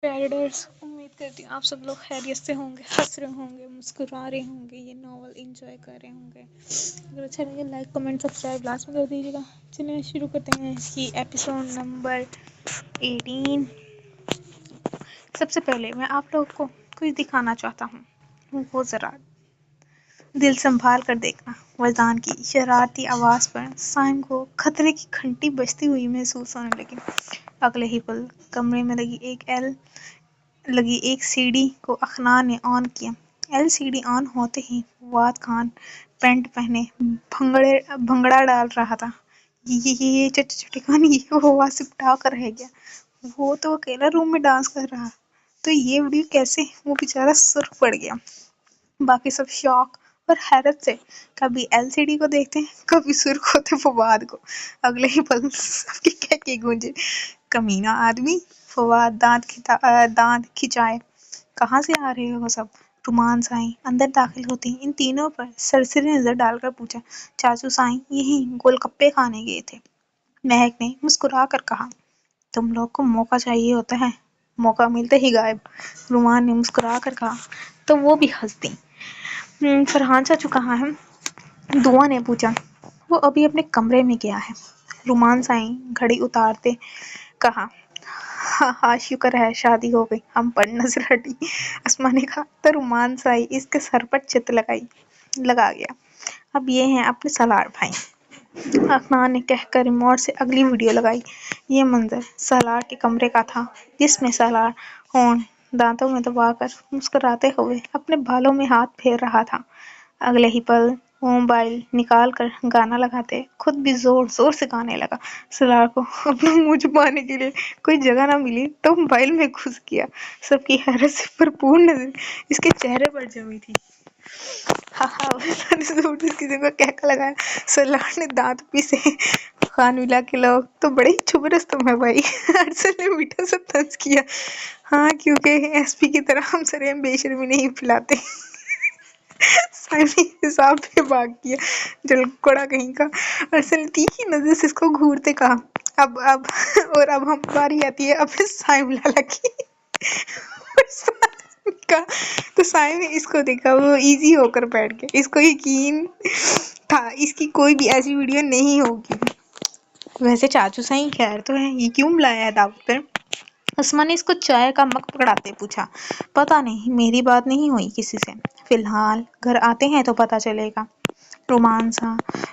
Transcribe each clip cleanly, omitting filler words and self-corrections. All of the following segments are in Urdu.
پیراڈائز امید کرتی ہوں آپ سب لوگ خیریت سے ہوں گے، ہنس رہے ہوں گے، مسکرا رہے ہوں گے، یہ ناول انجوائے کر رہے ہوں گے۔ اگر اچھا لگے لائک کمنٹ سبسکرائب لازمی کر دیجیے گا۔ چلیے شروع کرتے ہیں اس کی ایپیسوڈ نمبر 18۔ سب سے پہلے میں آپ لوگوں کو کچھ دکھانا چاہتا ہوں، وہ ذرا دل سنبھال کر دیکھنا۔ وزان کی شرارتی آواز پر سائم کو خطرے کی گھنٹی بجتی ہوئی محسوس ہونے لگی۔ اگلے ہی پل کمرے میں لگی ایک سی ڈی کو اخنان نے آن کیا۔ ایل سی ڈی آن ہوتے ہی فواد خان پینٹ پہنے بھنگڑا ڈال رہا تھا۔ یہ چٹی کہانی وہ واسف اٹھا کر رہ گیا۔ وہ تو اکیلا روم میں ڈانس کر رہا تو یہ ویڈیو کیسے؟ وہ بیچارہ سرخ پڑ گیا۔ باقی سب شوق اور حیرت سے کبھی ایل سی ڈی کو دیکھتے کبھی سرخ ہوتے فواد کو۔ اگلے ہی پل سب کے کہکے گونجے، کمینہ آدمی! فواد دانت کھچائے، کہاں سے آ رہے ہو سب؟ رومان سائیں اندر داخل ہوتی ان تینوں پر سرسری نظر ڈال کر پوچھا۔ چاچو سائیں یہیں گول گپے کھانے گئے تھے، مہک نے مسکرا کر کہا۔ تم لوگ کو موقع چاہیے ہوتا ہے، موقع ملتے ہی غائب، رومان نے مسکرا کر کہا۔ تو وہ بھی ہنس دی۔ فرحان چاچو کہاں ہیں؟ دعا نے پوچھا۔ وہ ابھی اپنے کمرے میں گیا ہے، رومان سائیں گھڑی اتارتے کہا۔ ہاں شکر ہے شادی ہو گئی، ہم پر نظر ہٹی، اسما نے کہا تو رومان سائیں اس کے سر پر چت لگا گیا۔ اب یہ ہیں اپنے سالار بھائی، اخنان نے کہہ کر ریموٹ سے اگلی ویڈیو لگائی۔ یہ منظر سالار کے کمرے کا تھا، جس میں سالار ہونٹ دانتوں میں دبا کر مسکراتے ہوئے اپنے بالوں میں ہاتھ پھیر رہا تھا۔ اگلے ہی پل وہ موبائل نکال کر گانا لگاتے خود بھی زور زور سے گانے لگا۔ سالار کو اپنا منہ چھپانے کے لیے کوئی جگہ نہ ملی تو موبائل میں گھس گیا۔ سب کی حیرت سے بھرپور نظر اس کے چہرے پر جمی تھی۔ کسی کو کہکا لگایا۔ سالار نے دانت پیسے، خان ولا کے لوگ تو بڑے ہی چھپرس تم ہے بھائی، ارسل نے میٹھا سا طنز کیا۔ ہاں کیونکہ ایس پی کی طرح ہم سریم بے شرمی نہیں پھیلاتے۔ سائم نے حساب پہ بھاگ کیا، جلکڑا کہیں کا۔ ارسل نے تیکھی نظر سے اس کو گھورتے کہا۔ اب ہم باری آتی ہے اپنے سائم لالا کی۔ تو سائم نے اس کو دیکھا، وہ ایزی ہو کر بیٹھ گیا۔ اس کو یقین تھا اس کی کوئی بھی ایسی ویڈیو نہیں ہوگی۔ ویسے چاچو سائیں خیر تو ہے، یہ کیوں بلایا ہے دعوت پر؟ اسما نے اس کو چائے کا مگ پکڑاتے پوچھا۔ پتہ نہیں، میری بات نہیں ہوئی کسی سے، فی الحال گھر آتے ہیں تو پتہ چلے گا،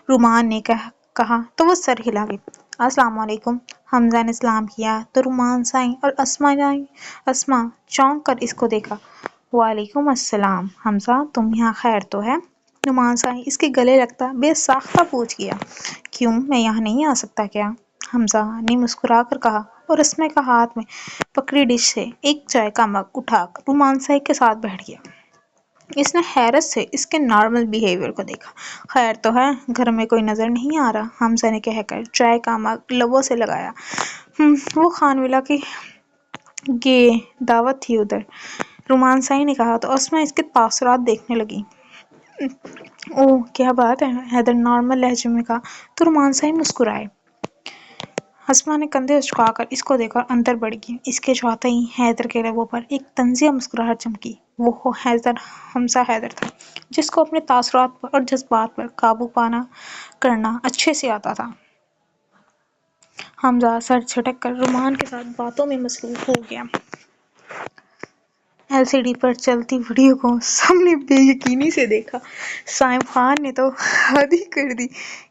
رومان نے کہا تو وہ سر ہلا گئی۔ السلام علیکم۔ حمزہ نے سلام کیا تو رومان سائیں اور اسما چونک کر اس کو دیکھا۔ وعلیکم السلام حمزہ، تم یہاں خیر تو ہے؟ رومان سائیں اس کے گلے لگتا بے ساختہ پوچھ گیا۔ کیوں، میں یہاں نہیں آ سکتا کیا؟ حمزہ نے مسکرا کر کہا اور اسما کا ہاتھ میں پکڑی ڈش سے ایک چائے کا مگ اٹھا کر رومان سائیں کے ساتھ بیٹھ گیا۔ اس نے حیرت سے اس کے نارمل بیہیوئر کو دیکھا۔ خیر تو ہے، گھر میں کوئی نظر نہیں آ رہا، حمزہ نے کہہ کر چائے کا مگ لبوں سے لگایا۔ وہ خان ولا کی دعوت تھی ادھر، رومان سائیں نے کہا تو اسما اس کے تاثرات دیکھنے لگی۔ اوہ کیا بات ہے، حیدر نارمل لہجے میں کہا تو رومان سائیں مسکرائے۔ اسما نے کندھے اچکا کر اس کو دیکھا اور اندر بڑھ گئی۔ اس کے جاتے ہی حیدر کے لبوں پر ایک طنزیہ مسکراہٹ چمکی۔ وہ حمزہ حیدر تھا جس کو اپنے تاثرات پر اور جذبات پر قابو کرنا اچھے سے آتا تھا۔ حمزہ سر جھٹک کر رومان کے ساتھ باتوں میں مصروف ہو گیا۔ ایل سی ڈی پر چلتی ویڈیو کو سب نے بے یقینی سے دیکھا۔ سائم خان نے تو حد ہی کر دی،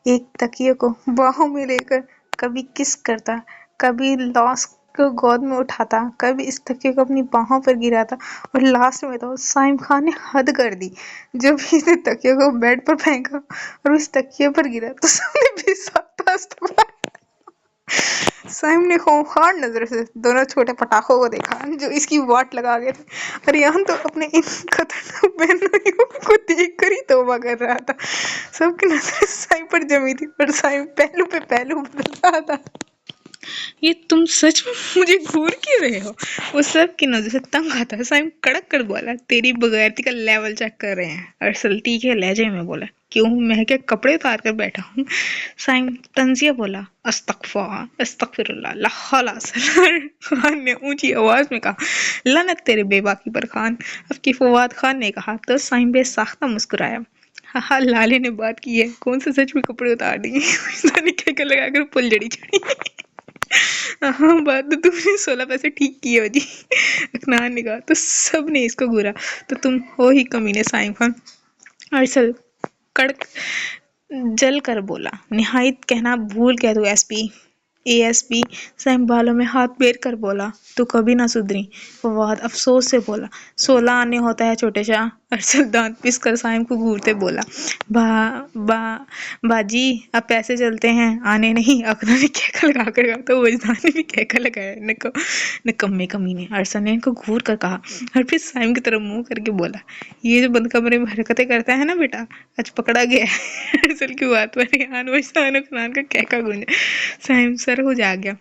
ایک تکیے کو باہوں میں لے کر کبھی کس کرتا، کبھی لاس کو گود میں اٹھاتا، کبھی اس تکیے کو اپنی باہوں پر گراتا، اور لاسٹ میں تو سائم خان نے حد کر دی، جب اس نے تکیے کو بیڈ پر پھینکا اور اس تکیے پر گرا تو سب نے بے ساختہ استغفار۔ سائم نے خونخوار نظر سے دونوں چھوٹے پٹاخوں کو دیکھا جو اس کی واٹ لگا گئے تھے۔ ریان تو اپنے ان خطرناک بہنوئیوں کو دیکھ کر ہی توبہ کر رہا تھا۔ سب کی نظریں سائم پر جمی تھی اور سائم پہلو پہ پہلو بدل رہا تھا۔ یہ تم سچ میں مجھے گھور کیوں رہے ہو؟ وہ سب کی نظر سے تنگ آتا ہے۔ سائم کڑک کر بولا، تیری بغیرتی کا لیول چیک کر رہے ہیں۔ ارسل تیکھے لہجے میں بولا، کیوں میں کیا کپڑے اتار کر بیٹھا ہوں؟ سائم طنزیہ بولا، استغفر اللہ لا حول سرار خان نے اونچی آواز میں کہا، لعنت تیرے بے باکی پر خان، اب کی فواد خان نے کہا تو سائم بے ساختہ مسکرایا۔ ہاں لالے نے بات کی ہے، کون سے سچ میں کپڑے اتار دیں گے؟ نے کہہ کر لگا کر پل جڑی چڑی۔ ہاں بات تو تم نے 16 پیسے ٹھیک کیے ہو جی، اکنان نے کہا۔ تو سب نے اس کو گورا، تو تم ہو ہی کمینے سائم خان۔ ارسل کڑک جل کر بولا، نہایت کہنا بھول گیا تو اے ایس پی۔ سائم بالوں میں ہاتھ پھیر کر بولا، تو کبھی نہ سدھری۔ فواد افسوس سے بولا، 16 آنے ہوتا ہے چھوٹے شاہ۔ ارسل دانت پس کر سائم کو گھورتے بولا، باجی اب پیسے چلتے ہیں، آنے نہیں۔ اکنان نے کہکا لگا کر کہا تو وجدان نے بھی کہکا لگایا، نکمے کمینے۔ ارسل نے ان کو گھور کر کہا اور پھر سائم کی طرف منہ کر کے بولا، یہ جو بند کمرے میں حرکتیں کرتا ہے نا بیٹا، آج پکڑا گیا ہے۔ ارسل کی بات پر ریحان وجدان اکنان کا کہکا گونجا۔ سائم سر ہو جا گیا،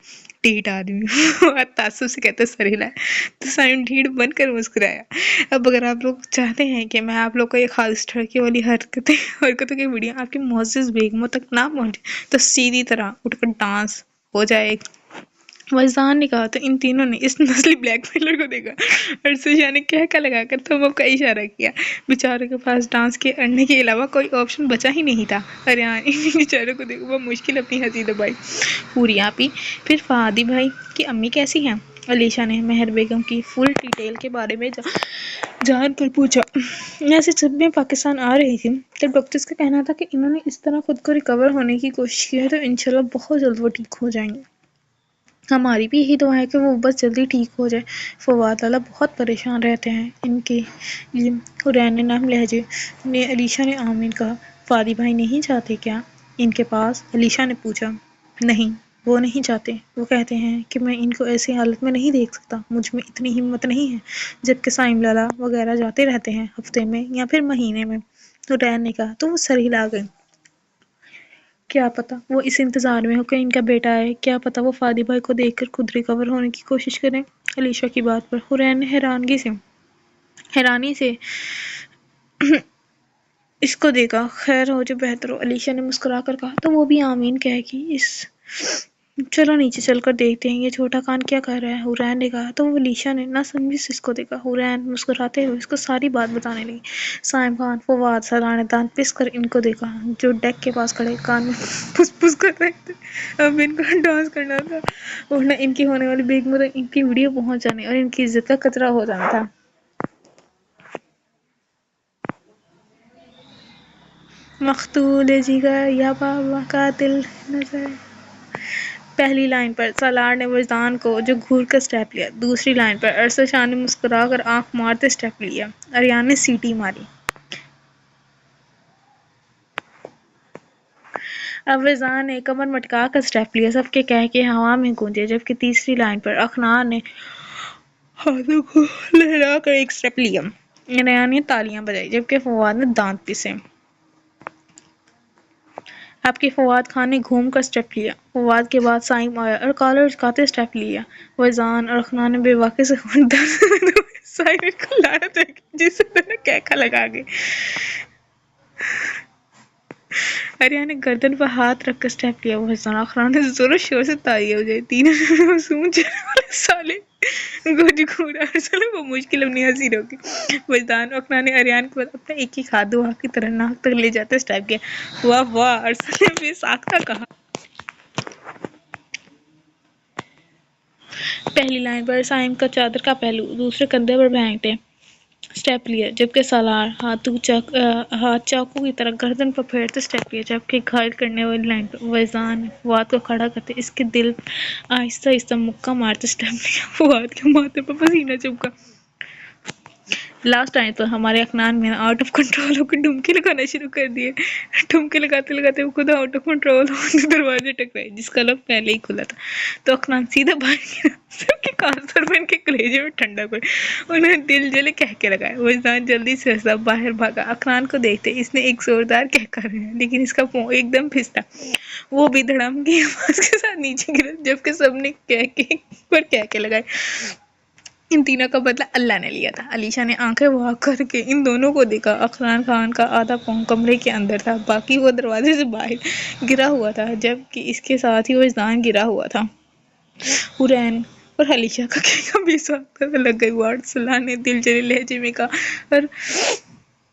ڈھیٹ آدمی۔ بات تعصب سے کہتے سر ہلائے تو سائم ڈھیٹ بن کر مسکرایا۔ اب اگر آپ لوگ چاہتے ہیں کہ میں آپ لوگ کو یہ خالص ٹھڑکی والی حرکتوں کی ویڈیو آپ کی معزز بیگموں تک نہ پہنچے تو سیدھی طرح اٹھ کر ڈانس ہو جائے۔ وزان نے کہا تو ان تینوں نے اس نسلی بلیک میلر کو دیکھا۔ ارسل شاہ نے کہکا لگا کر تھم اپ کا اشارہ کیا۔ بیچاروں کے پاس ڈانس کے اڑنے کے علاوہ کوئی آپشن بچا ہی نہیں تھا۔ ریحان ان بیچاروں کو دیکھ وہ مشکل اپنی ہنسی دبائی۔ پوری آپی، پھر فہادی بھائی کی امی کیسی ہیں؟ علیشا نے مہر بیگم کی فل ڈیٹیل کے بارے میں جان کر پوچھا۔ ایسے جب میں پاکستان آ رہی تھی تو ڈاکٹرز کا کہنا تھا کہ انہوں نے اس طرح خود کو ریکور ہونے کی کوشش کی ہے تو انشاءاللہ بہت جلد وہ ٹھیک ہو جائیں گے۔ ہماری بھی یہی دعا ہے کہ وہ بس جلدی ٹھیک ہو جائے۔ فواد لالا بہت پریشان رہتے ہیں ان کے لیے۔ حرین نے نرم لہجے میں علیشا نے آمین کہا۔ فادی بھائی نہیں جاتے کیا ان کے پاس؟ علیشا نے پوچھا۔ نہیں، وہ نہیں چاہتے۔ وہ کہتے ہیں کہ میں ان کو ایسی حالت میں نہیں دیکھ سکتا، مجھ میں اتنی ہمت نہیں ہے، جبکہ سائم لالا وغیرہ جاتے رہتے ہیں ہفتے میں یا پھر مہینے میں۔ حرین نے کہا تو وہ سر ہلا گئی۔ کیا پتا وہ اس انتظار میں ہو کہ ان کا بیٹا آئے، کیا پتا وہ فادی بھائی کو دیکھ کر خود ریکور ہونے کی کوشش کریں۔ علیشا کی بات پر حرین نے حیرانی سے اس کو دیکھا۔ خیر ہو جو بہتر ہو، علیشا نے مسکرا کر کہا تو وہ بھی آمین کہے گی۔ چلو نیچے چل کر دیکھتے ہیں یہ چھوٹا کان کیا کہہ رہا ہے، حرین نے کہا تو علیشا نے نہ سمجھی سے اس کو دیکھا۔ حرین مسکراتے ہوئے اس کو ساری بات بتانے لگی۔ سائم خان، فواد، سرار نے دانت پس کر ان کو دیکھا جو ڈیک کے پاس کھڑے کان میں پس پس کر رہے تھے۔ اب ان کو ڈانس کرنا تھا ورنہ ان کی ہونے والی بیگموں تک ان کی ویڈیو پہنچ جانے اور ان کی عزت کا خطرہ ہو جانا تھا۔ مقتول جگر یا بابا قاتل نظر۔ پہلی لائن پر سالار نے وجدان کو جو گھور کر سٹیپ لیا، دوسری لائن پر ارسل شاہ نے مسکرا کر آنکھ مارتے سٹیپ لیا، ریحان نے سیٹی ماری۔ اب وزان نے کمر مٹکا کر سٹیپ لیا، سب کے کہہ کے ہوا میں گونجے، جبکہ تیسری لائن پر اخنان نے ہاتھوں کو لہرا کر ایک سٹیپ لیا، ریحان نے تالیاں بجائی، جبکہ فواد نے دانت پیسے۔ اب کی فواد خان نے گھوم کر سٹیپ لیا، فواد کے بعد سائم آیا اور کالر جھکاتے سٹیپ لیا۔ وزان اور اخنان نے بے واقعی سے سائم کو لعنت ہے جس سے کہکا لگا گئی۔ ریحان نے گردن پر ہاتھ رکھ کر سٹیپ لیا، وزان اور اخنان نے زور و شور سے تالیاں بجائی۔ تینوں نے معصوم چہرے والے سالے کو جو گھورا، ارسل وہ مشکل اپنی ہنسی روکی۔ وجدان اور اخنان نے ریحان کے بعد اپنا ایک ہی ہاتھ دعا کی طرح ناک تک لے جاتے سٹیپ کیا۔ واہ واہ، ارسل نے بے ساختہ کہا۔ پہلی لائن پر سائم کا چادر کا پہلو دوسرے کندھے پر پھینکتے سٹیپ لیا، جبکہ سالار ہاتھ چاقو کی طرح گردن پر پھیرتے سٹیپ لیا، جبکہ گھائل کرنے والی لائن پر وزان نے فواد کو کھڑا کرتے اس کے دل آہستہ آہستہ مکہ مارتے سٹیپ لیا۔ فواد کے ماتھے پر پسینہ چمکا۔ لاسٹ ٹائم تو ہمارے اخنان میں آؤٹ آف کنٹرول ہو کے ڈمکی لگانا شروع کر دیے. ڈمکی لگاتے لگاتے وہ خود آؤٹ آف کنٹرول ہو دروازے ٹکرائے جس کا لوگ پہلے ہی کھلا تھا. تو اخنان سیدھا باہر گیا. سب کے کانسر میں ان کے کلیجے میں ٹھنڈا پڑ. انہوں نے دل جلے کہہ کے لگایا. وہ انسان جلدی سے ہنسا باہر بھاگا. اخنان کو دیکھتے اس نے ایک زوردار کہہ کر رہا ہے لیکن اس کا پاؤں ایک دم پھستا. وہ بھی دھڑام کی آواز کے ساتھ نیچے گرا جبکہ سب نے کہہ کے لگائے. ان تینوں کا بدلہ اللہ نے لیا تھا. علیشا نے آنکھیں وا کر کے ان دونوں کو دیکھا. اخنان خان کا آدھا پاؤں کمرے کے اندر تھا، باقی وہ دروازے سے باہر گرا ہوا تھا، جبکہ اس کے ساتھ ہی وجدان گرا ہوا تھا. حورین اور علیشا کا کہنا بے سواگت لگ گئی. وارڈ صلاح نے دل جلے لہجے میں کہا اور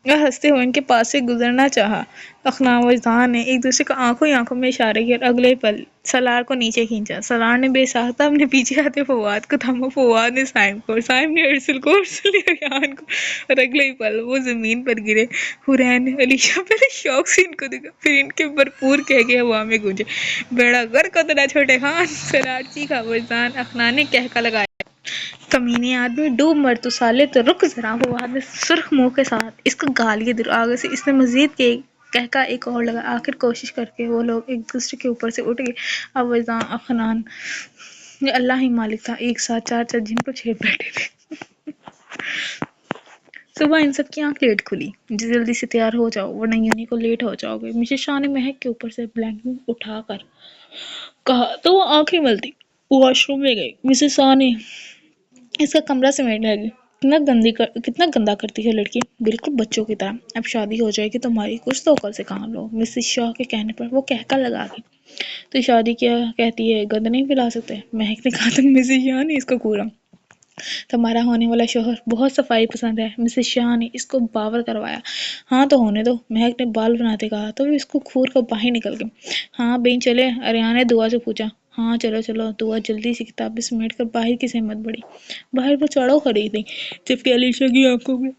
ہنستے ہوئے ان کے پاس سے گزرنا چاہا. اخنان وجدان نے ایک دوسرے کو آنکھوں ہی آنکھوں میں اشارے کیا اور اگلے پل سالار کو نیچے کھینچا. سالار نے بے ساختہ اپنے پیچھے آتے فواد کو تھاما. فواد نے سائم کو اور سائم نے ارسل کو، ارسل نے ریحان کو، اور اگلے ہی پل وہ زمین پر گرے. حورین نے علیشا پہلے شوق سے ان کو دیکھا، پھر ان کے بھرپور کہہ کے ہوا میں گونجے. بیڑا غرق ہو تیرا چھوٹے خان. سالار چیخا. وجدان اخنان نے کہکا لگایا. کمینے آدمی ڈوب مر تو سالے تو رک ذرا. فواد نے سرخ منہ کے ساتھ اس کو گالیاں دی. آگے سے اس نے مزید کہکا ایک اور لگا. آخر کوشش کر کے وہ لوگ ایک دوسرے کے اوپر سے اٹھ گئے. اب وجدان اخنان یہ اللہ ہی مالک تھا، ایک ساتھ چار جن کو چھیڑ بیٹھے تھے. صبح ان سب کی آنکھ لیٹ کھلی. جلدی سے تیار ہو جاؤ ورنہ یونی کو لیٹ ہو جاؤ گے. مسز شاہ نے مہک کے اوپر سے بلینکٹ اٹھا کر کہا تو وہ آنکھیں ملتی واش روم میں گئی. مسز شاہ نے اس کا کمرہ سمیٹ لگی. کتنا گندا کرتی ہے لڑکی، بالکل بچوں کی طرح. اب شادی ہو جائے گی تمہاری، کچھ تو عقل سے کام لو. مسز شاہ کے کہنے پر وہ کہکا لگا گئی. تو شادی کیا کہتی ہے، گند نہیں پلا سکتے؟ مہک نے کہا. تو مسز شاہ نے اس کو گورا. تمہارا ہونے والا شوہر بہت صفائی پسند ہے. مسز شاہ نے اس کو باور کروایا. ہاں تو ہونے دو، مہک نے بال بناتے کہا. تو اس کو کھور کا باہر نکل گئے. ہاں بین چلے؟ اریان نے دعا سے پوچھا. ہاں چلو چلو. دعا جلدی سے کتابیں سمیٹ کر باہر کی سمت بڑھی. باہر وہ چاڑو کھڑی تھی جبکہ علیشا کی آنکھوں میں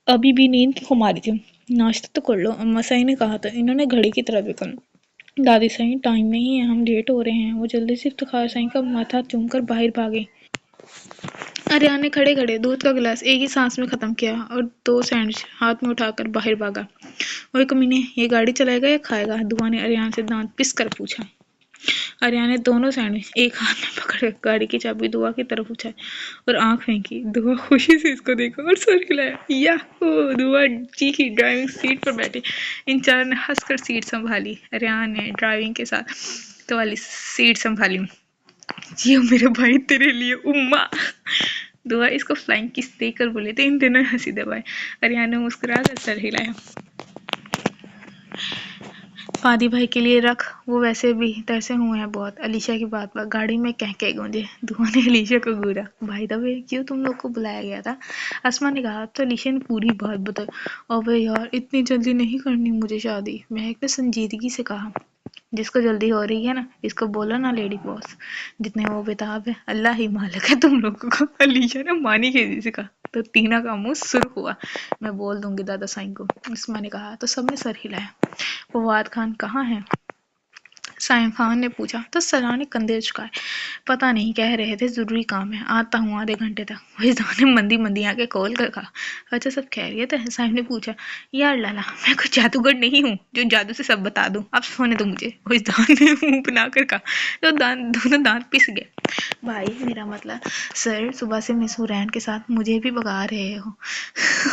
ابھی بھی نیند کی خماری تھی. ناشتہ تو کر لو، اما صاحب نے کہا. تو انہوں نے گھڑی کی طرف دیکھا. دادی صاحب ٹائم نہیں ہے، ہم لیٹ ہو رہے ہیں. وہ جلدی سے افتخار صاحب کا ماتھا چوم کر باہر بھاگے. اریان نے کھڑے کھڑے دودھ کا گلاس ایک ہی سانس میں ختم کیا اور 2 سینڈوچ ہاتھ میں اٹھا کر باہر بھاگا. وہ کمینے یہ گاڑی چلائے گا یا کھائے گا؟ دعا نے اریان سے دانت پس کر پوچھا. اریان نے دونوں سینڈوچ ایک ہاتھ میں پکڑ کر گاڑی کی چابی دعا کی طرف اچھائی اور آنکھ پھینکی. دعا خوشی سے اس کو دیکھا اور سر ہلایا. یاہو! دعا چیخی. ڈرائیونگ سیٹ پر بیٹھی ان چاروں نے ہنس کر سیٹ سنبھالی. اریان نے ڈرائیونگ کے ساتھ تو والی سیٹ سنبھالی. جیو میرے بھائی تیرے لیے اماں. دعا اس کو فلائنگ کس دے کر بولے تو ان دونوں نے ہنسی دبائی. اریان نے مسکرا کر سر ہلایا. پادی بھائی کے لیے رکھ، وہ ویسے بھی ترسے ہوئے ہیں بہت. علیشا کی بات پر گاڑی میں کہکے گونجے. دعا نے علیشا کو گورا. بھائی دا وے کیوں تم لوگ کو بلایا گیا تھا؟ اسما نے کہا. تو علیشا نے پوری بات بتائی. ابے یار اتنی جلدی نہیں کرنی مجھے شادی، مہک نے سنجیدگی سے کہا. جس کو جلدی ہو رہی ہے نا اس کو بولو نا لیڈی باس. جتنے وہ بےتاب ہے اللہ ہی مالک ہے تم لوگوں کو. علیشا نے مانی کھیزی سے کہا. تو تینا کا منہ سرخ ہوا. میں بول دوں گی دادا سائن کو، اسما نے کہا. تو سب نے سر ہلایا. فواد خان کہاں ہے؟ سائم خان نے پوچھا. تو سالار نے کندھے اچکائے. پتہ نہیں، کہہ رہے تھے ضروری کام ہے، آتا ہوں آدھے گھنٹے تک. وجدان نے مندی مندی آنکھیں کھول کر کہا. اچھا سب خیریت ہے؟ سائم نے پوچھا. یار لالا میں کوئی جادوگر نہیں ہوں جو جادو سے سب بتا دوں، اب سونے دو مجھے. وجدان نے منہ بنا کر کہا. تو دونوں دانت پس گئے. بھائی میرا مطلب سر صبح سے مس حورین کے ساتھ مجھے بھی بگا رہے ہو.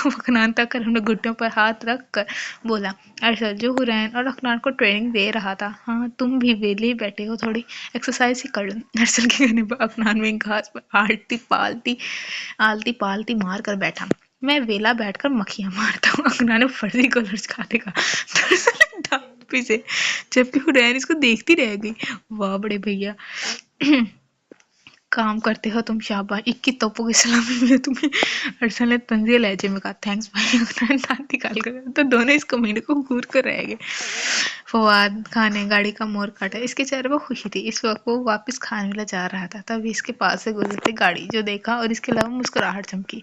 اخنان تک کر ہم نے گھٹنوں پر ہاتھ رکھ کر بولا. ارسل جو حورین اور اخنان کو ٹریننگ دے رہا تھا. ہاں تم بھی ویلے بیٹھے ہو، تھوڑی ایکسرسائز ہی کر لو. ارسل کے کہنے پر اخنان میں گھاس پر آلتی پالتی مار کر بیٹھا. میں ویلا بیٹھ کر مکھیاں مارتا ہوں. اخنان نے فرضی کلرز کھاتے کہا. پیچھے جبکہ حورین اس کو دیکھتی رہ گئی. واہ بڑے بھیا کام کرتے ہو تم، شاباش، 21 توپوں کی سلامی ملے تمہیں. ارسل نے طنزیہ لہجے میں کہا. تھینکس بھائی. اخنان دانت نکال کر تو دونوں اس کمینے کو گور کر رہ گئے. فواد خان نے گاڑی کا موڑ کاٹا. اس کے چہرے پر خوشی تھی. اس وقت وہ واپس خانویلا جا رہا تھا. تبھی اس کے پاس سے گزرتی گاڑی جو دیکھا اور اس کے علاوہ مسکراہٹ چمکی.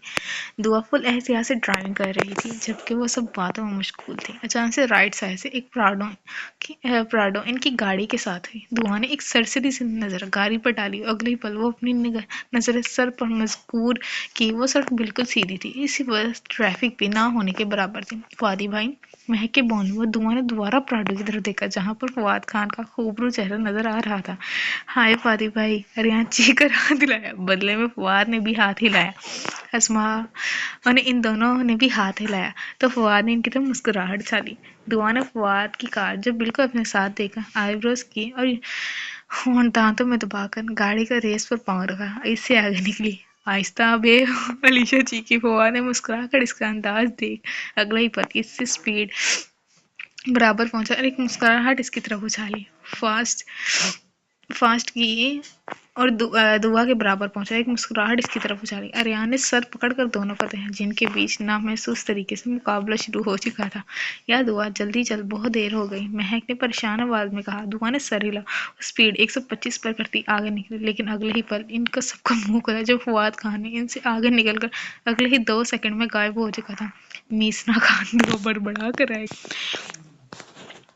دعا فل احتیاط سے ڈرائیونگ کر رہی تھی جبکہ وہ سب باتوں میں مشغول تھی. اچانک سے رائٹ سائڈ سے ایک پراڈو ان کی گاڑی کے ساتھ ہوئی. دعا نے ایک سرسری سی نظر گاڑی پر ڈالی. اگلے پل وہ اپنی نظر سر پر مذکور کی. وہ سڑک بالکل سیدھی تھی، اسی وجہ سے ٹریفک بھی نہ ہونے کے برابر تھی. فوادی بھائی، مہک کے بانو دعا نے دوبارہ پراڈو کی طرف دیکھا جہاں پر فواد خان کا خوبرو چہرہ نظر آ رہا تھا. ہائے فوادی بھائی، ریان چیخ کر ہاتھ ہلایا. بدلے میں فواد نے بھی ہاتھ ہلایا. اسما اور ان دونوں نے بھی ہاتھ ہلایا تو فواد نے ان کی طرف مسکراہٹ چھالی. دعا نے فواد کی کار جو بالکل اپنے ساتھ دیکھا آئی بروز کی اور ہونٹ دانتوں میں دبا کر گاڑی کا ریس پر پاؤں رکھا. اس سے آگے نکلی. آہستہ بے علیشا چیخی. فواد نے مسکرا کر اس کا انداز دیکھ اگلا ہی پل اس سے سپیڈ برابر پہنچا اور ایک مسکراہٹ اس کی طرف اچھالی. فاسٹ کی اور دعا کے برابر پہنچا. ایک مسکراہٹ اس کی طرف اچھالی. ریان نے سر پکڑ کر دونوں کو دیکھا جن کے بیچ نامحسوس طریقے سے مقابلہ شروع ہو چکا تھا. یا دعا جلدی چل، بہت دیر ہو گئی، مہک نے پریشان آواز میں کہا. دعا نے سر ہلا. سپیڈ 125 پر کرتی آگے نکلی، لیکن اگلے ہی پل ان کا سب کا منہ کھلا جب فواد خان نے ان سے آگے نکل کر اگلے ہی 2 سیکنڈ میں غائب ہو چکا تھا. میسنا خان دعا بڑبڑا کر آئے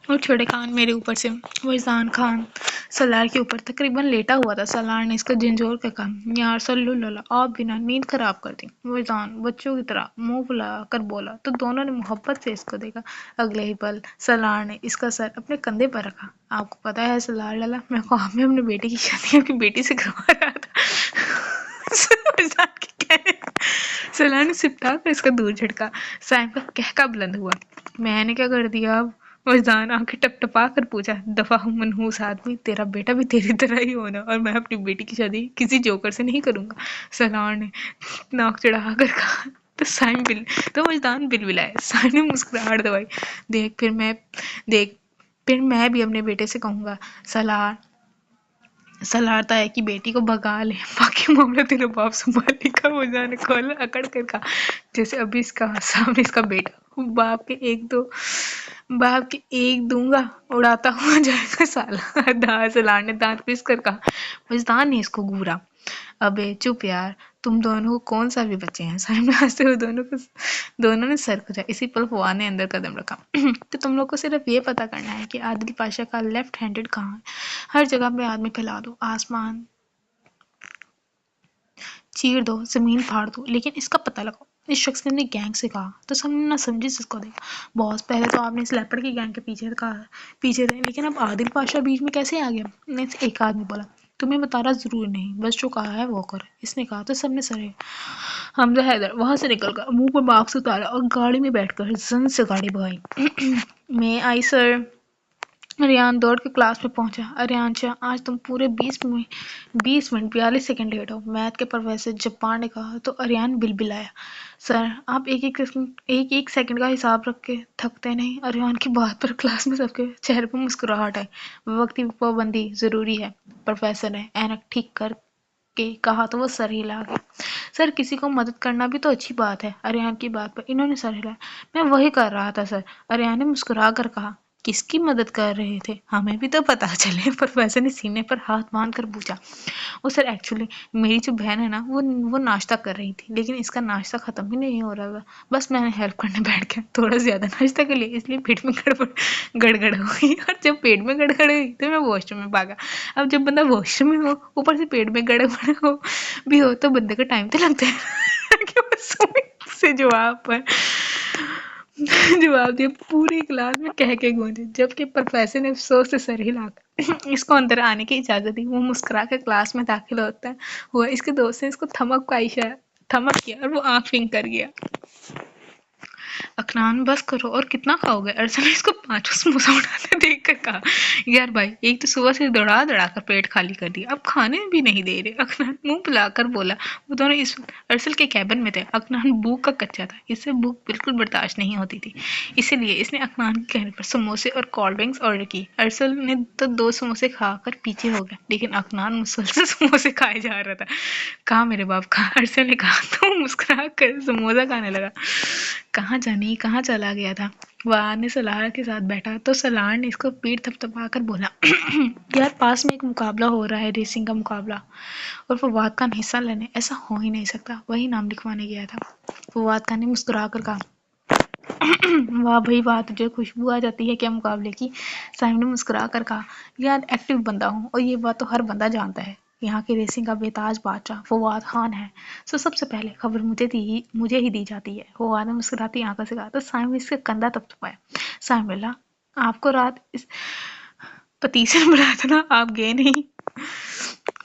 اور چھوٹے خان میرے اوپر سے. وجدان خان سالار کے اوپر تقریباً لیٹا ہوا تھا. سالار نے اس کو جھنجھوڑ کر کہا. یار صلی اللہ، آپ بنا نیند خراب کر دی. وجدان بچوں کی طرح منہ پھلا کر بولا تو دونوں نے محبت سے اس کو دیکھا. اگلے ہی پل سالار نے اس کا سر اپنے کندھے پر رکھا. آپ کو پتا ہے سالار لالا، میں خواب میں اپنے بیٹے کی شادی اپنی بیٹی سے کروا رہا تھا. وجدان کے کہنے سالار نے سپٹا کر اس کا دور جھٹکا. سائم کا کہکا بلند ہوا. میں نے کیا کر دیا اب؟ وجدان آنکھیں ٹپ ٹپا کر پوچھا. دفعہ ہوں منحوس آدمی، تیرا بیٹا بھی تیری طرح ہی ہونا، اور میں اپنی بیٹی کی شادی کسی جوکر سے نہیں کروں گا. سالار نے ناک چڑھا کر کہا. تو وجدان بلبلائے. سائم نے مسکراہٹ دبائی. دیکھ پھر میں بھی اپنے بیٹے سے کہوں گا. سالار تایا کی بیٹی کو بھگا لے، باقی معاملہ تیرا باپ سنبھالے گا. وجدان نے کھولا اکڑ کر کہا جیسے ابھی اس کا سامنے اس کا بیٹا باپ کے ایک دوں گا اڑاتا ہوا جائے گا. سالار نے دانت پس کر کہا. وجدان نے اس کو گھورا. ابے چپ یار، تم دونوں کو کون سا بھی بچے ہیں؟ سائم نے ہنستے ہوئے دونوں نے سر کھجا. اسی پل فواد نے اندر قدم رکھا. تو تم لوگ کو صرف یہ پتا کرنا ہے کہ عادل پاشا کا لیفٹ ہینڈڈ کہاں ہے. ہر جگہ پہ آدمی پھیلا دو، آسمان چیر دو، زمین پھاڑ دو، لیکن اس کا پتہ لگاؤ. اس شخص نے اپنی گینگ سے کہا تو سب نے نہ سمجھی اس کو دیکھا. باس پہلے تو آپ نے اس لیپڑ کی گینگ کے پیچھے تھے، لیکن اب عادل پاشا بیچ میں کیسے آ گیا؟ ایک آدمی بولا. تمہیں بتانا ضروری نہیں، بس جو کہا ہے وہ کرو. اس نے کہا تو سب نے سرے. حمزہ حیدر وہاں سے نکل کر منہ پر ماسک اتارا اور گاڑی میں بیٹھ کر زن سے گاڑی بھگائی. میں آئی سر. ریان دوڑ کے کلاس میں پہنچا. ریان شاہ، آج تم پورے 20 منٹ 42 سیکنڈ لیٹ ہو. میتھ کے پروفیسر جپان نے کہا تو ریان بلبلایا. سر آپ ایک سیکنڈ کا حساب رکھ کے تھکتے نہیں؟ ریان کی بات پر کلاس میں سب کے چہرے پر مسکراہٹ آئی. وقت کی پابندی ضروری ہے. پروفیسر نے اینک ٹھیک کر کے کہا تو وہ سر ہلا گیا. سر کسی کو مدد کرنا بھی تو اچھی بات ہے. ریان کی بات پر انہوں نے سر ہلایا. میں وہی کر رہا تھا سر. ریان نے مسکرا کر کہا. کس کی مدد کر رہے تھے؟ ہمیں بھی تو پتا چلے. پروفیسر نے سینے پر ہاتھ باندھ کر پوچھا. وہ سر ایکچولی میری جو بہن ہے نا وہ ناشتہ کر رہی تھی، لیکن اس کا ناشتہ ختم ہی نہیں ہو رہا تھا. بس میں نے ہیلپ کرنے بیٹھ گیا تھوڑا زیادہ ناشتہ کے لیے، اس لیے پیٹ میں گڑگڑ ہوئی. اور جب پیٹ میں گڑگڑ ہوئی تو میں واش روم میں بھاگا. اب جب بندہ واش روم میں ہو اوپر سے پیٹ میں گڑبڑ ہو تو بندے کا ٹائم تو لگتا ہے. سے جواب دیا. پوری کلاس میں کہہ کے گونجے، جبکہ پروفیسر نے افسوس سے سر ہلا کر اس کو اندر آنے کی اجازت دی. وہ مسکرا کر کلاس میں داخل ہوتا ہوا اس کے دوست نے اس کو تھمک کیا اور وہ آنکھ پھینک کر گیا. اکنان بس کرو، اور کتنا کھاؤ گے؟ ارسل نے اس کو 5 سموسہ اٹھاتے دیکھ کر کہا. یار بھائی، ایک تو صبح سے دوڑا کر پیٹ خالی کر دیا، اب کھانے بھی نہیں دے رہے. اکنان منہ پھلا کر بولا. وہ دونوں اس ارسل کے کیبن میں تھے. اکنان بھوک کا کچا تھا، اس سے بھوک بالکل برداشت نہیں ہوتی تھی، اسی لیے اس نے اکنان کے کہنے پر سموسے اور کولڈ ڈرنکس آرڈر کی. ارسل نے تو 2 سموسے کھا کر پیچھے ہو گیا، لیکن اکنان مسلسل سموسے کھائے جا رہا تھا. کہاں میرے باپ کہاں؟ ارسل نے کہا تو مسکرا کر سموسہ کھانے لگا. کہاں جانی کہاں چلا گیا تھا؟ وہاں نے سالار کے ساتھ بیٹھا تو سالار نے اس کو پیٹ تھپتھپا کر بولا. یار پاس میں ایک مقابلہ ہو رہا ہے، ریسنگ کا مقابلہ، اور فواد خان حصہ لینے. ایسا ہو ہی نہیں سکتا، وہی نام لکھوانے گیا تھا. فواد خان نے مسکرا کر کہا. واہ بھائی واہ، تجھے خوشبو آ جاتی ہے کیا مقابلے کی؟ سائم نے مسکرا کر کہا. یار ایکٹیو بندہ ہوں اور یہ بات تو ہر بندہ جانتا ہے. یہاں کی ریسنگ کا بیتاج بادشاہ فواد خان ہے، سب سے پہلے خبر مجھے ہی دی جاتی ہے۔ فواد نے مسکراتی آنکھوں سے کہا تو سائم نے اس کے کندھا تھپتھپایا۔ سائم بولا، آپ کو رات اس پتیسے نے بلایا تھا نا، آپ گئے نہیں۔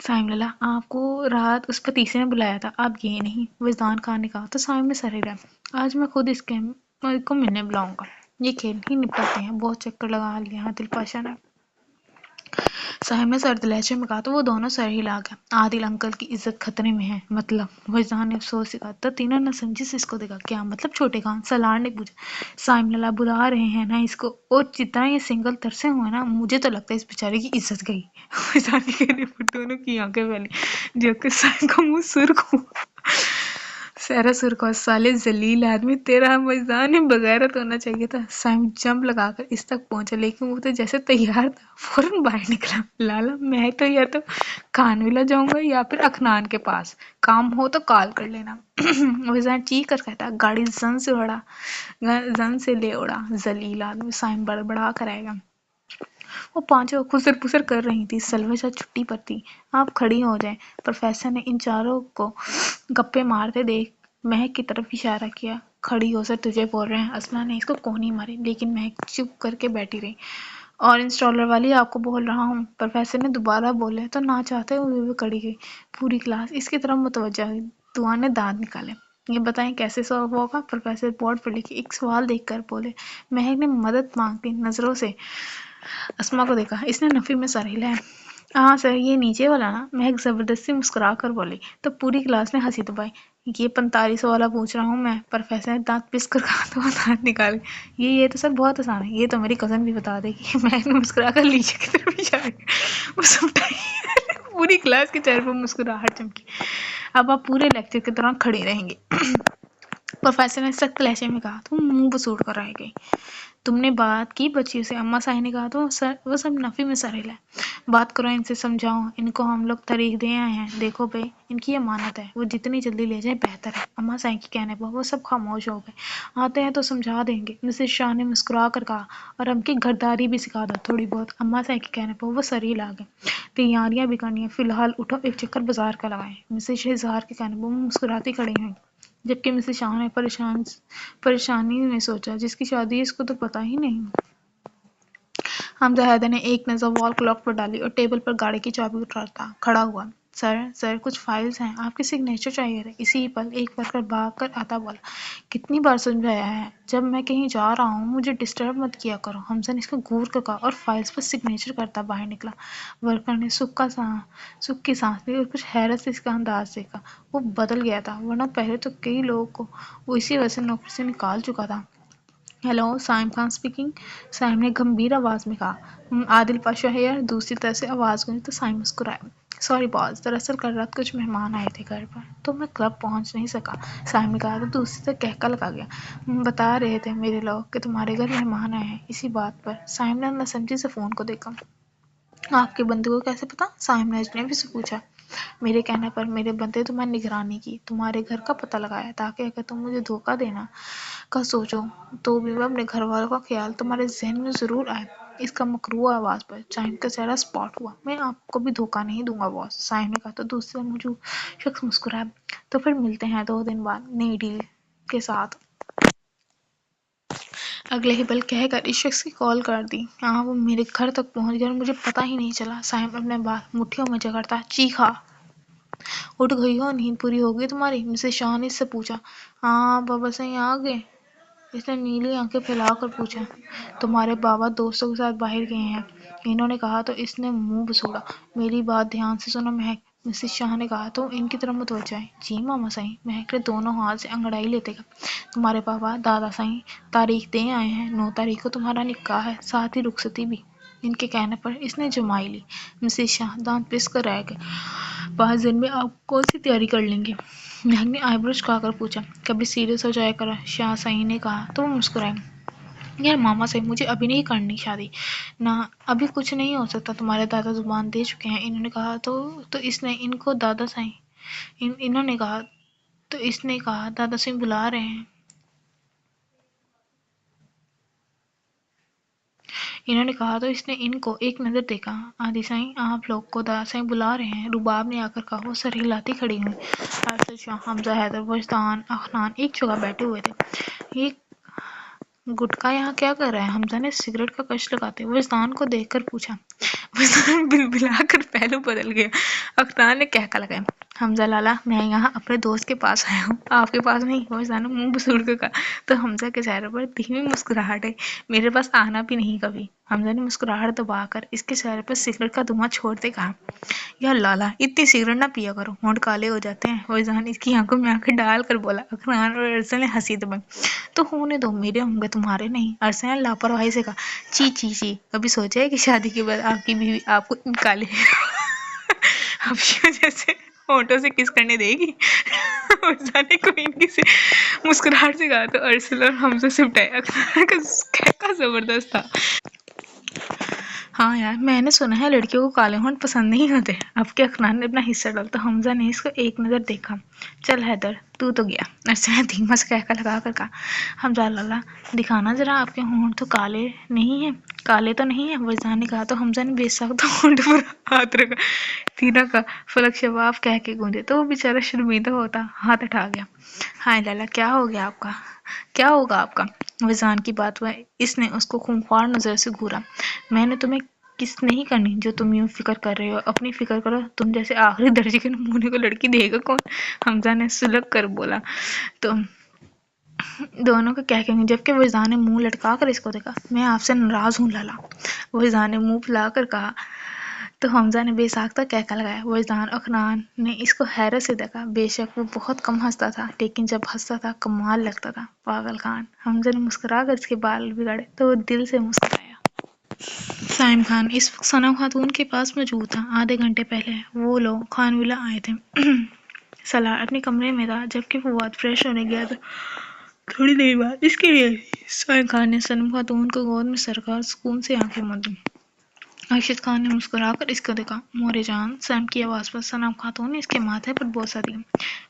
سائم للا، آپ کو رات اس پتیسے نے بلایا تھا، آپ گئے نہیں، وجدان خان نے کہا تو سائم نے سر ہلا۔ آج میں خود اس کو ملنے بلاؤں گا، یہ کھیل ہی نپٹتے ہیں، بہت چکر لگا لیا عادل پاشا نے۔ سائم نے سرد لہجے میں کہا تو وہ دونوں سر ہلا گئے۔ عادل انکل کی عزت خطرے میں ہے، مطلب؟ وجدان نے افسوس سے کہا تو تینوں نے سمجھی سے اس کو دیکھا۔ کیا مطلب چھوٹے خان؟ سالار نے پوچھا۔ سائم للا، بلا رہے ہیں نا اس کو، اور جتنا یہ سنگل ترسے ہوئے نا، مجھے تو لگتا ہے اس بیچارے کی عزت گئی۔ وجدان کے کہنے پر دونوں کی آنکھیں پھیلی، جبکہ سائم کا منہ سرخ ہوا۔ سہرا سرخ ہوا، سالے ذلیل آدمی، تیرا وجدان ہی بغیرت ہونا چاہیے تھا۔ سائم جمپ لگا کر اس تک پہنچا، لیکن وہ تو جیسے تیار تھا، فوراً باہر نکلا۔ لالا، میں تو یا تو کانولا جاؤں گا یا پھر اکھنان کے پاس، کام ہو تو کال کر لینا۔ وجدان چیخ کر کہتا، گاڑی زن سے لے اڑا، ذلیل آدمی۔ سائم بڑبڑا کر آئے گا۔ وہ پانچوں خسر پسر کر رہی تھی، سلویشا چھٹی پر تھی۔ آپ کھڑی ہو جائیں۔ پروفیسر نے ان چاروں کو گپے مارتے دیکھ مہک کی طرف اشارہ کیا۔ کھڑی ہو سر، تجھے بول رہے ہیں۔ اسما نے اس کو کونی ماری، لیکن مہک چپ کر کے بیٹھی رہی۔ اور انسٹالر والی، آپ کو بول رہا ہوں۔ پروفیسر نے دوبارہ بولے تو نہ چاہتے ہوئے وہ کھڑی گئی۔ پوری کلاس اس کی طرف متوجہ ہوئی۔ دعا نے دانت نکالے۔ یہ بتائیں کیسے سولو ہوگا؟ پروفیسر بورڈ پر لکھی ایک سوال دیکھ کر بولے۔ مہک نے مدد مانگتی نظروں سے اسما کو دیکھا۔ اس نے نفی میں سر ہلایا۔ ہاں سر، یہ نیچے والا نا؟ مہک زبردستی مسکرا کر بولی تو پوری کلاس نے ہنسی دبائی۔ یہ 45 والا پوچھ رہا ہوں میں، پروفیسر نے دانت پس کر کہا تو وہ دانت نکالے۔ یہ تو سر بہت آسان ہے، یہ تو میری کزن بھی بتا دے گی۔ مہک نے مسکرا کر نیچے کی طرف اشارہ کیا۔ وہ سمٹائی۔ پوری کلاس کے چہرے پر مسکراہٹ چمکی۔ اب آپ پورے لیکچر کے دوران کھڑی رہیں گی۔ پروفیسر نے سخت لہجے میں کہا تو منہ بسوڑ کر رہ گئی۔ تم نے بات کی بچیوں سے؟ اما صاحب نے کہا تو وہ سب نفی میں سر ہلائے۔ بات کرو، ان سے سمجھاؤ، ان کو ہم لوگ تاریخ دے آئے ہیں۔ دیکھو بھائی، ان کی امانت ہے، وہ جتنی جلدی لے جائیں بہتر ہے۔ اما صاحب کے کہنے پر وہ سب خاموش ہو گئے۔ آتے ہیں تو سمجھا دیں گے، مسز شاہ نے مسکرا کر کہا، اور ہم کی گھرداری بھی سکھا دو تھوڑی بہت۔ اما صاحب کے کہنے پر وہ سر ہلا گئے۔ تیاریاں بھی کرنی ہیں، فی الحال اٹھو ایک چکر بازار کا لگائیں۔ مسز شہزار کے کہنے پر وہ مسکراتی کھڑی ہوئی، جبکہ مسز شاہ نے پریشانی میں سوچا، جس کی شادی ہے اس کو تو پتہ ہی نہیں۔ حمزہ حیدر نے ایک نظر وال کلاک پر ڈالی اور ٹیبل پر گاڑی کی چابی اٹھاتا کھڑا ہوا۔ سر کچھ فائلز ہیں، آپ کے سگنیچر چاہیے تھے۔ اسی پل ایک ورکر بھاگ کر آتا بولا، کتنی بار سمجھایا ہے، جب میں کہیں جا رہا ہوں مجھے ڈسٹرب مت کیا کرو۔ حمزہ نے اس کو گور کر کہا اور فائلز پر سگنیچر کرتا باہر نکلا۔ ورکر نے سکھ کی سانس لی اور کچھ حیرت سے اس کا انداز دیکھا۔ وہ بدل گیا تھا، ورنہ پہلے تو کئی لوگوں کو وہ اسی وجہ سے نوکری سے نکال چکا تھا۔ ہیلو، سائم خان اسپیکنگ، سائم نے گمبھیر آواز میں کہا۔ عادل پاشا ہیئر، دوسری طرف سے آواز گونجی تو سائم مسکرایا۔ سوری باس، دراصل کل رات کچھ مہمان آئے تھے گھر پر، تو میں کلب پہنچ نہیں سکا۔ سائم نے کہا تو دوسری طرف کہکا لگا گیا۔ بتا رہے تھے میرے لوگ کہ تمہارے گھر مہمان آئے ہیں۔ اسی بات پر سائم نے ناسمجھی سے فون کو دیکھا۔ آپ کے بندے کو کیسے پتا؟ سائم نے اجنبی سے پوچھا۔ میرے کہنے پر میرے بندے تمہاری نگرانی کی، تمہارے گھر کا پتہ لگایا، تاکہ اگر تم مجھے دھوکہ دینا کا سوچو تو بھی اپنے گھر والوں کا خیال تمہارے ذہن میں ضرور آئے۔ اس کا مکروہ آواز پر سائم کا چہرہ سپاٹ ہوا۔ میں آپ کو بھی دھوکہ نہیں دوں گا باس، سائم نے کہا تو دوسرا موجود شخص مسکرایا۔ تو پھر ملتے ہیں 2 دن بعد نئی ڈیل کے ساتھ۔ اگلے ہی پل کہہ کر اس شخص کی کال کر دی۔ وہ میرے گھر تک پہنچ گیا اور مجھے پتہ ہی نہیں چلا۔ سائم اپنے بال مٹھیوں میں جکڑتا چیخا، اٹھ گئی ہو؟ نیند پوری ہو گئی تمہاری؟ مسز شاہ نے اس سے پوچھا۔ ہاں بابا صحیح آ گئے، اس نے نیلی آنکھیں پھیلا کر پوچھا۔ تمہارے بابا دوستوں کے ساتھ باہر گئے ہیں، انہوں نے کہا تو اس نے منہ بسوڑا۔ میری بات دھیان سے سنو مہک، مسز شاہ نے کہا تو ان کی طرف متوجہ ہے۔ جی ماما صحیح، مہک نے دونوں ہاتھ سے انگڑائی لیتے کہا۔ تمہارے بابا دادا صحیح تاریخ دے آئے ہیں، 9 تاریخ کو تمہارا نکاح ہے، ساتھ ہی رخصتی بھی۔ ان کے کہنے پر اس نے جمائی لی۔ مسز شاہ دانت پس کر رہ گئے۔ 5 دن میں آپ کون سی تیاری کر لیں گے؟ مہک نے آئی برو جھکا کر پوچھا۔ کبھی سیریس ہو جایا کرو، شاہ صحیح نے کہا تو وہ مسکرائے۔ یار ماما صحیح، مجھے ابھی نہیں کرنی شادی، نہ ابھی کچھ نہیں ہو سکتا، تمہارے دادا زبان دے چکے ہیں، انہوں نے کہا تو اس نے ان کو دادا صحیح انہوں نے کہا تو اس نے کہا دادا صحیح بلا رہے ہیں۔ انہوں نے کہا تو اس نے ان کو ایک نظر دیکھا۔ آدھی سائیں آپ لوگ کو دادا سائیں بلا رہے ہیں، رباب نے آ کر کہا۔ وہ سر ہلاتی کھڑی ہوئی۔ ارشد شاہ، حمزہ، حیدر، وجدان، اخنان ایک جگہ بیٹھے ہوئے تھے۔ یہ گٹکا یہاں کیا کر رہا ہے؟ حمزہ نے سگریٹ کا کش لگاتے وجدان کو دیکھ کر پوچھا۔ وجدان بلبلا کر پہلو بدل گیا۔ اخنان نے کہکا لگایا۔ حمزہ لالا، میں یہاں اپنے دوست کے پاس آیا ہوں، آپ کے پاس نہیں۔ وجدان نے منہ بسوڑ کر کہا۔ تو حمزہ کے چہرے پر دھیمی مسکراہٹ ہے۔ میرے پاس آنا بھی نہیں کبھی۔ حمزہ نے مسکراہٹ دبا کر اس کے چہرے پر سگریٹ کا دھواں چھوڑتے کہا۔ یا لالا، اتنی سگریٹ نہ پیا کرو، ہونٹ کالے ہو جاتے ہیں۔ وجدان اس کی آنکھوں میں آنکھیں ڈال کر بولا۔ اخنان اور ارسل نے ہنسی دبائی۔ تو ہونے دو، میرے ہوں گے تمہارے نہیں۔ ارسل نے لاپرواہی سے کہا۔ چی چی چی، کبھی سوچا ہے کہ شادی کے بعد آپ کی بیوی آپ کو ان کالے حبشیوں جیسے ہونٹوں سے کس کرنے دے گی؟ وجدان نے کوئی ان سے مسکراہٹ سے کہا تو ارسل اور حمزہ سے اٹھائے۔ اخنان کا کہکا زبردست تھا۔ ہاں یار، میں نے سنا ہے لڑکیوں کو کالے ہونٹ پسند نہیں ہوتے۔ اب کے اخنان نے اپنا حصہ ڈالا تو حمزہ نے اس کو ایک نظر دیکھا۔ چل حیدر، تو گیا۔ ارسل نے دھیما سے کہکا لگا کر کہا۔ حمزہ لالا، دکھانا ذرا آپ کے ہونٹ تو کالے نہیں ہیں، کالے تو نہیں ہیں۔ وجدان نے کہا تو حمزہ نے بے ساختہ ہونٹ پر ہاتھ رکھا۔ تینوں کا فلک شباب کہہ کے گونجے تو وہ بیچارہ شرمندہ ہوتا ہاتھ اٹھا گیا۔ ہائے لالا، کیا ہو گیا آپ کا؟ کیا ہوگا آپ کا؟ وجدان کی بات ہوا، اس نے اس کو خونخوار نظر سے گھورا۔ میں نے تمہیں کس نہیں کرنی جو تم یوں فکر کر رہے ہو، اپنی فکر کرو۔ تم جیسے آخری درجے کے نمونے کو لڑکی دے گا کون؟ حمزہ نے سلگ کر بولا۔ تو دونوں کا کہہ کے جبکہ وجدان نے منہ لٹکا کر اس کو دیکھا۔ میں آپ سے ناراض ہوں لالا، وجدان نے منہ پھلا کر کہا۔ تو حمزہ نے بے ساختہ کہکا لگایا۔ وجدان اخنان نے اس کو حیرت سے دیکھا۔ بے شک وہ بہت کم ہنستا تھا، لیکن جب ہنستا تھا کمال لگتا تھا۔ پاگل خان، حمزہ نے مسکرا کر اس کے بال بگاڑے تو وہ دل سے مسکرایا۔ سائم خان اس وقت صنم خاتون کے پاس موجود تھا۔ آدھے گھنٹے پہلے وہ لوگ خان ولا آئے تھے۔ سالار اپنے کمرے میں تھا جبکہ فواد فریش ہونے گیا تھا۔ تھوڑی دیر بعد اس کے لیے سائم خان نے صنم خاتون کو گود میں سرکار سکون سے آنکھیں موندی۔ ارشد خان نے مسکرا کر اس کو دیکھا۔ مورے جان، سائم کی آواز پر صنم خاتون نے اس کے ماتھے پر بوسہ دیا۔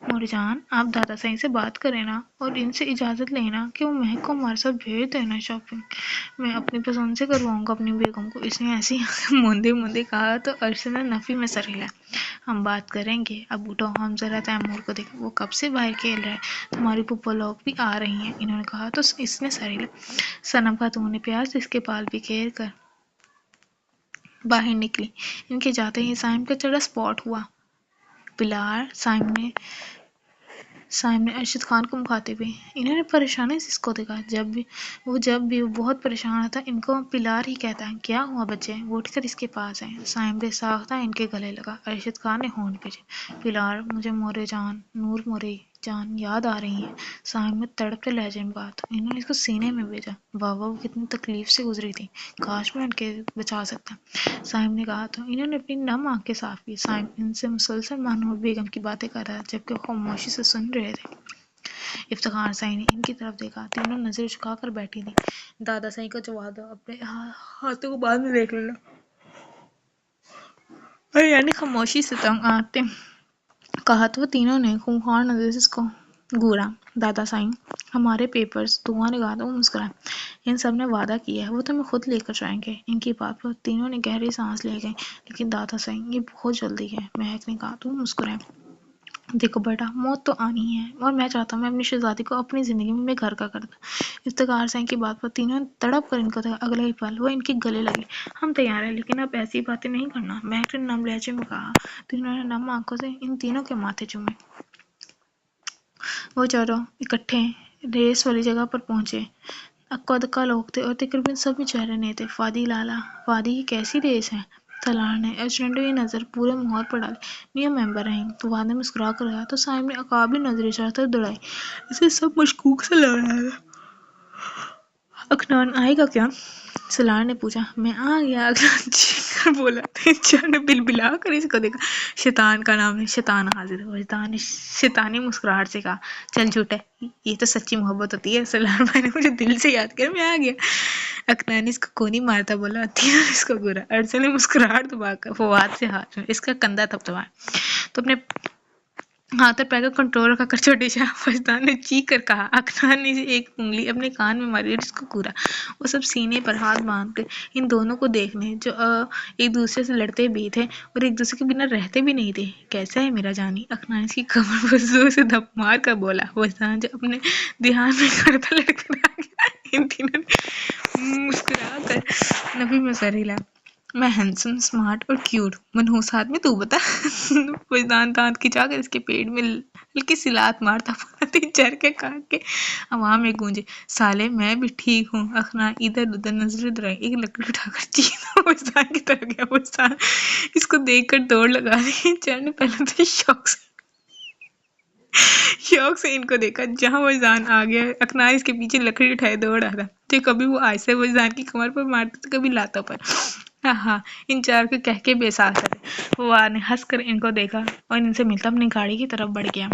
مورے جان، آپ دادا سائیں سے بات کریں نا اور ان سے اجازت لینا کہ وہ مہک کو ہمارے ساتھ بھیج دینا شاپنگ۔ میں اپنی پسند سے کرواؤں گا اپنی بیگم کو۔ اس نے ایسی موندے موندے کہا تو ارشد نے نفی میں سر ہلایا۔ ہم بات کریں گے، اب اٹھو۔ ہم ذرا تیمور کو دیکھا، وہ کب سے باہر کھیل رہا ہے۔ تمہاری پھپھو لوگ بھی آ رہی ہیں، انہوں نے کہا تو اس نے سر ہلایا۔ صنم خاتون نے پیار سے اس کے بال بکھیر کر باہر نکلی۔ ان کے جاتے ہی سائم کا چہرہ سپاٹ ہوا۔ بلال، سائم نے ارشد خان کو مخاطب ہوئے۔ انہوں نے پریشانی سے اس کو دیکھا۔ جب بھی وہ بہت پریشان ہوتا ان کو پلار ہی کہتا ہے۔ کیا ہوا بچے؟ وہ اٹھ کر اس کے پاس آئے۔ سائم بے ساختہ ان کے گلے لگا۔ ارشد خان نے ہونٹ بھیجے۔ پلار، مجھے مورے جان، نور مورے جان یاد آ رہی ہیں۔ سائم نے تڑپتے لہجے میں کہا۔ انہوں نے اس کو سینے میں بھیجا۔ بابا وہ کتنی تکلیف سے گزری تھی، کاش میں ان کے بچا سکتا۔ سائم نے کہا تو انہوں نے اپنی نم آنکھیں صاف کی۔ سائم ان سے مسلسل مانور بیگم کی باتیں کر رہا جبکہ وہ خاموشی سے سن رہے تھے۔ افتخار سائیں نے ان کی طرف دیکھا۔ تینوں نظر جھکا کر بیٹھی تھیں۔ دادا سائیں کا جواب دو، اپنے ہاتھوں کو بعد میں دیکھ لینا۔ اور یعنی خاموشی سے تنگ آتے کہا تو وہ تینوں نے خونخوار نظر سے اس کو گھورا۔ دادا سائیں، ہمارے پیپرز، دعا نے کہا تو وہ مسکرائے۔ ان سب نے وعدہ کیا ہے وہ تمہیں خود لے کر جائیں گے۔ ان کی بات پر تینوں نے گہری سانس لے گئے۔ لیکن دادا سائیں، یہ بہت جلدی ہے، مہک نے کہا تو وہ مسکرائے۔ دیکھو بیٹا، موت تو آنی ہی ہے اور میں چاہتا ہوں میں اپنی شہزادی کو اپنی زندگی میں گھر کا کر دوں۔ افتخار سائیں کی بات پر تینوں نے تڑپ کر ان کو دیکھا۔ اگلے ہی پل وہ ان کے گلے لگے۔ ہم تیار ہیں، لیکن اب ایسی باتیں نہیں کرنا، مہک نے نم لہجے میں کہا۔ تینوں نے نم آنکھوں سے ان تینوں کے ماتھے چومے۔ وہ چاروں اکٹھے ریس والی جگہ پر پہنچے۔ اکا دکا لوگ تھے اور تقریباً سبھی چہرے نئے تھے۔ فادی لالا، فادی کی کیسی ریس ہے؟ سالار نے اجنڈوی نظر پورے ماحول پر ڈالی۔ نیو ممبر ہیں۔ فواد نے مسکرا کر کہا تو سائم نے عقابی نظر اشارت دوڑائی۔ اسے سب مشکوک سے لگ رہا ہے۔ اخنان آئے گا کیا؟ سالار نے پوچھا۔ میں آ گیا، اخنان چیخ کر بولا۔ تین نے بلبلا کر اس کو دیکھا۔ شیطان کا نام نہیں، شیطان حاضر ہے، وجدان نے شیطانی مسکراہٹ سے کہا۔ چل جھوٹے، یہ تو سچی محبت ہوتی ہے۔ سالار بھائی نے مجھے دل سے یاد کر، میں آ گیا۔ اخنان نے اس کو کونی مارتا بولا۔ تینوں نے اس کو گھورا۔ ارسل نے مسکراہٹ دبا کر فواد سے ہاتھ میں اس کا کندھا تھپتھپایا۔ تو اپنے ہاتھ اور پیر کو کنٹرول رکھا کر چھوٹے شاہ فیضان نے چیخ کر کہا۔ اکنان نے ایک انگلی اپنے کان میں ماری اور اس کو گورا۔ وہ سب سینے پر ہاتھ باندھ کر ان دونوں کو دیکھنے جو ایک دوسرے سے لڑتے بھی تھے اور ایک دوسرے کے بنا رہتے بھی نہیں تھے۔ کیسا ہے میرا جانی؟ اکنان اس کی کمر پر زور سے دھپ مار کر بولا۔ فیضان جو اپنے دھیان میں کرتا لڑکھڑا گیا۔ ان تینوں نے مسکرا کر نفی میں سر ہلا۔ میں ہینڈسم، اسمارٹ اور کیوٹ، منحوس آدمی، تو بتا۔ فیضان دانت کھچا کر اس کے پیٹ میں ہلکی سی لات مارتا پورا دن چرکے کاٹ کے عوام میں گونجے۔ سالے میں بھی ٹھیک ہوں۔ اکنان ادھر ادھر نظریں دوڑائی، ایک لکڑی اٹھا کر چیخا فیضان کی طرف گیا۔ فیضان اس کو دیکھ کر دوڑ لگا دی۔ چر نے پہلے تو شوق سے ان کو دیکھا۔ جہاں فیضان آ گیا اکنان اس کے پیچھے لکڑی اٹھائے دوڑ رہا تھا۔ تو کبھی وہ آہستہ فیضان کی کمر پر مارتا تو کبھی لاتوں پر۔ ہاں ان چار کے کہکے بے ساختہ تھے۔ فواد نے ہنس کر ان کو دیکھا اور ان سے ملتا اپنی گاڑی کی طرف بڑھ گیا۔